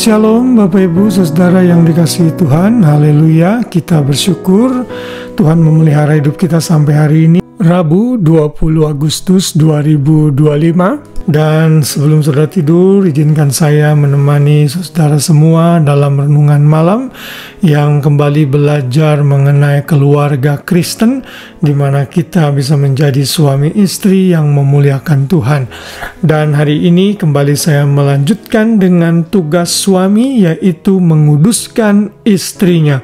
Shalom Bapak Ibu Saudara yang dikasihi Tuhan. Haleluya, kita bersyukur Tuhan memelihara hidup kita sampai hari ini, Rabu 20 Agustus 2025. Dan sebelum saudara tidur, izinkan saya menemani saudara semua dalam renungan malam yang kembali belajar mengenai keluarga Kristen, di mana kita bisa menjadi suami istri yang memuliakan Tuhan. Dan hari ini kembali saya melanjutkan dengan tugas suami, yaitu menguduskan istrinya.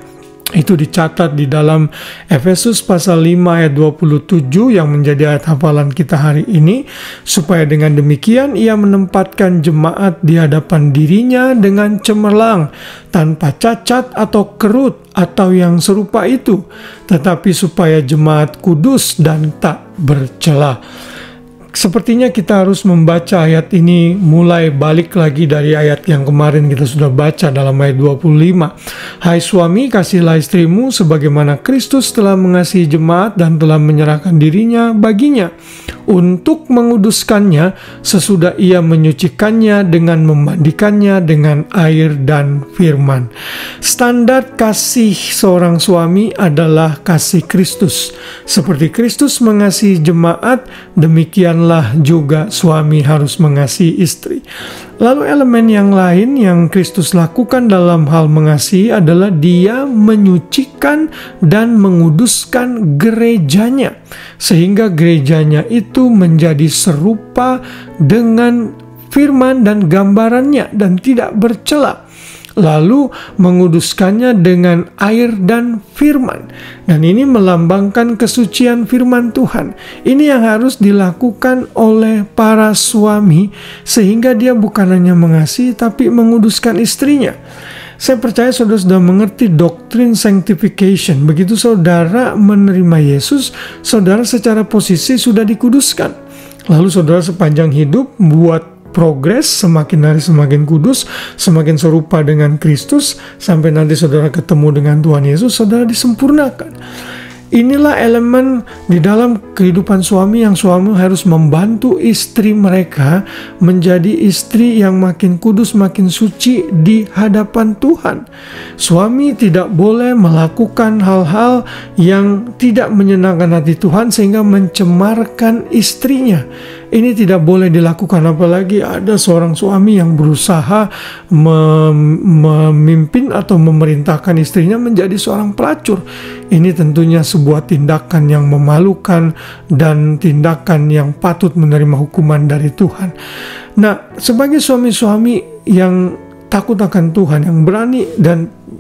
Itu dicatat di dalam Efesus pasal 5 ayat 27 yang menjadi ayat hafalan kita hari ini, supaya dengan demikian ia menempatkan jemaat di hadapan dirinya dengan cemerlang, tanpa cacat atau kerut atau yang serupa itu, tetapi supaya jemaat kudus dan tak bercela. Sepertinya kita harus membaca ayat ini mulai balik lagi dari ayat yang kemarin kita sudah baca dalam ayat 25. Hai suami, kasihilah istrimu sebagaimana Kristus telah mengasihi jemaat dan telah menyerahkan dirinya baginya untuk menguduskannya sesudah ia menyucikannya dengan memandikannya dengan air dan firman. Standar kasih seorang suami adalah kasih Kristus. Seperti Kristus mengasihi jemaat, demikian juga suami harus mengasihi istri. Lalu elemen yang lain yang Kristus lakukan dalam hal mengasihi adalah dia menyucikan dan menguduskan gerejanya, sehingga gerejanya itu menjadi serupa dengan firman dan gambarannya dan tidak bercela. Lalu menguduskannya dengan air dan firman. Dan ini melambangkan kesucian firman Tuhan. Ini yang harus dilakukan oleh para suami, sehingga dia bukan hanya mengasihi tapi menguduskan istrinya. Saya percaya saudara sudah mengerti doktrin sanctification. Begitu saudara menerima Yesus, saudara secara posisi sudah dikuduskan. Lalu saudara sepanjang hidup buat progres, semakin hari semakin kudus, semakin serupa dengan Kristus, sampai nanti saudara ketemu dengan Tuhan Yesus, saudara disempurnakan. Inilah elemen di dalam kehidupan suami, yang suami harus membantu istri mereka menjadi istri yang makin kudus, makin suci di hadapan Tuhan. Suami tidak boleh melakukan hal-hal yang tidak menyenangkan hati Tuhan sehingga mencemarkan istrinya. Ini tidak boleh dilakukan, apalagi ada seorang suami yang berusaha memimpin atau memerintahkan istrinya menjadi seorang pelacur. Ini tentunya sebuah tindakan yang memalukan dan tindakan yang patut menerima hukuman dari Tuhan. Nah, sebagai suami-suami yang takut akan Tuhan, yang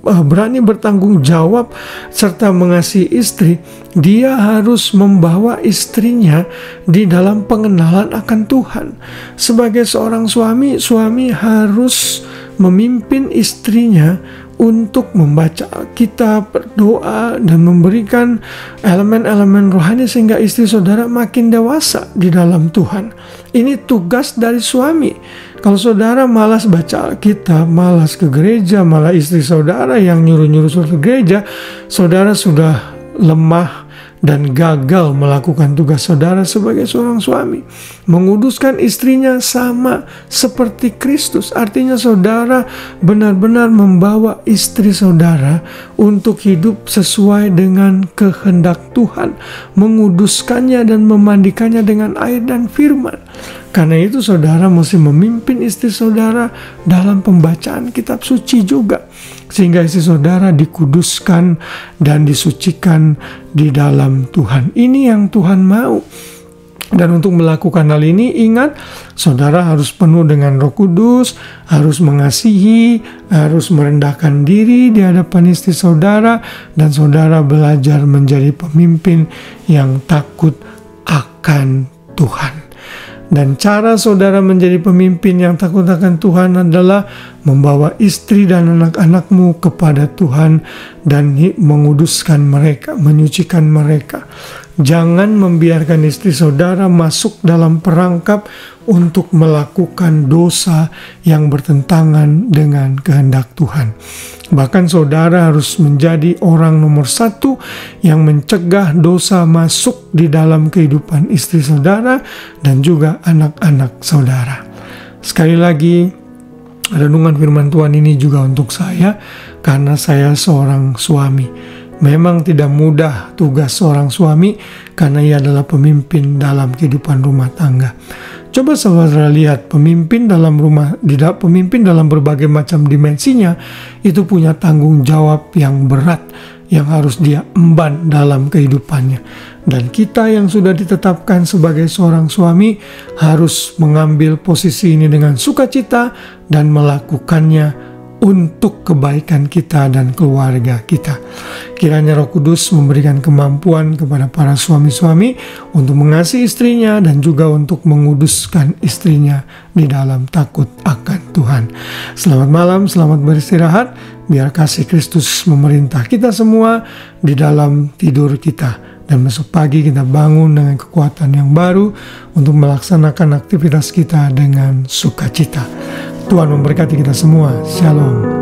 berani bertanggung jawab serta mengasihi istri, dia harus membawa istrinya di dalam pengenalan akan Tuhan. Sebagai seorang suami, suami harus memimpin istrinya untuk membaca Alkitab, berdoa, dan memberikan elemen-elemen rohani sehingga istri saudara makin dewasa di dalam Tuhan. Ini tugas dari suami. Kalau saudara malas baca Alkitab, malas ke gereja, malah istri saudara yang nyuruh-nyuruh saudara ke gereja, saudara sudah lemah dan gagal melakukan tugas saudara sebagai seorang suami. Menguduskan istrinya sama seperti Kristus. Artinya saudara benar-benar membawa istri saudara untuk hidup sesuai dengan kehendak Tuhan. Menguduskannya dan memandikannya dengan air dan firman. Karena itu saudara mesti memimpin istri saudara dalam pembacaan kitab suci juga, sehingga istri saudara dikuduskan dan disucikan di dalam Tuhan. Ini yang Tuhan mau. Dan untuk melakukan hal ini, ingat, saudara harus penuh dengan Roh Kudus, harus mengasihi, harus merendahkan diri di hadapan istri saudara, dan saudara belajar menjadi pemimpin yang takut akan Tuhan. Dan cara saudara menjadi pemimpin yang takut akan Tuhan adalah membawa istri dan anak-anakmu kepada Tuhan dan menguduskan mereka, menyucikan mereka. Jangan membiarkan istri saudara masuk dalam perangkap untuk melakukan dosa yang bertentangan dengan kehendak Tuhan. Bahkan saudara harus menjadi orang nomor satu yang mencegah dosa masuk di dalam kehidupan istri saudara dan juga anak-anak saudara. Sekali lagi, Renungan firman Tuhan ini juga untuk saya karena saya seorang suami. Memang tidak mudah tugas seorang suami karena ia adalah pemimpin dalam kehidupan rumah tangga. Coba saudara lihat, pemimpin dalam berbagai macam dimensinya itu punya tanggung jawab yang berat yang harus dia emban dalam kehidupannya. Dan kita yang sudah ditetapkan sebagai seorang suami harus mengambil posisi ini dengan sukacita dan melakukannya untuk kebaikan kita dan keluarga kita. Kiranya Roh Kudus memberikan kemampuan kepada para suami-suami untuk mengasihi istrinya dan juga untuk menguduskan istrinya di dalam takut akan Tuhan. Selamat malam, selamat beristirahat. Biar kasih Kristus memerintah kita semua di dalam tidur kita. Dan besok pagi kita bangun dengan kekuatan yang baru untuk melaksanakan aktivitas kita dengan sukacita. Tuhan memberkati kita semua. Shalom.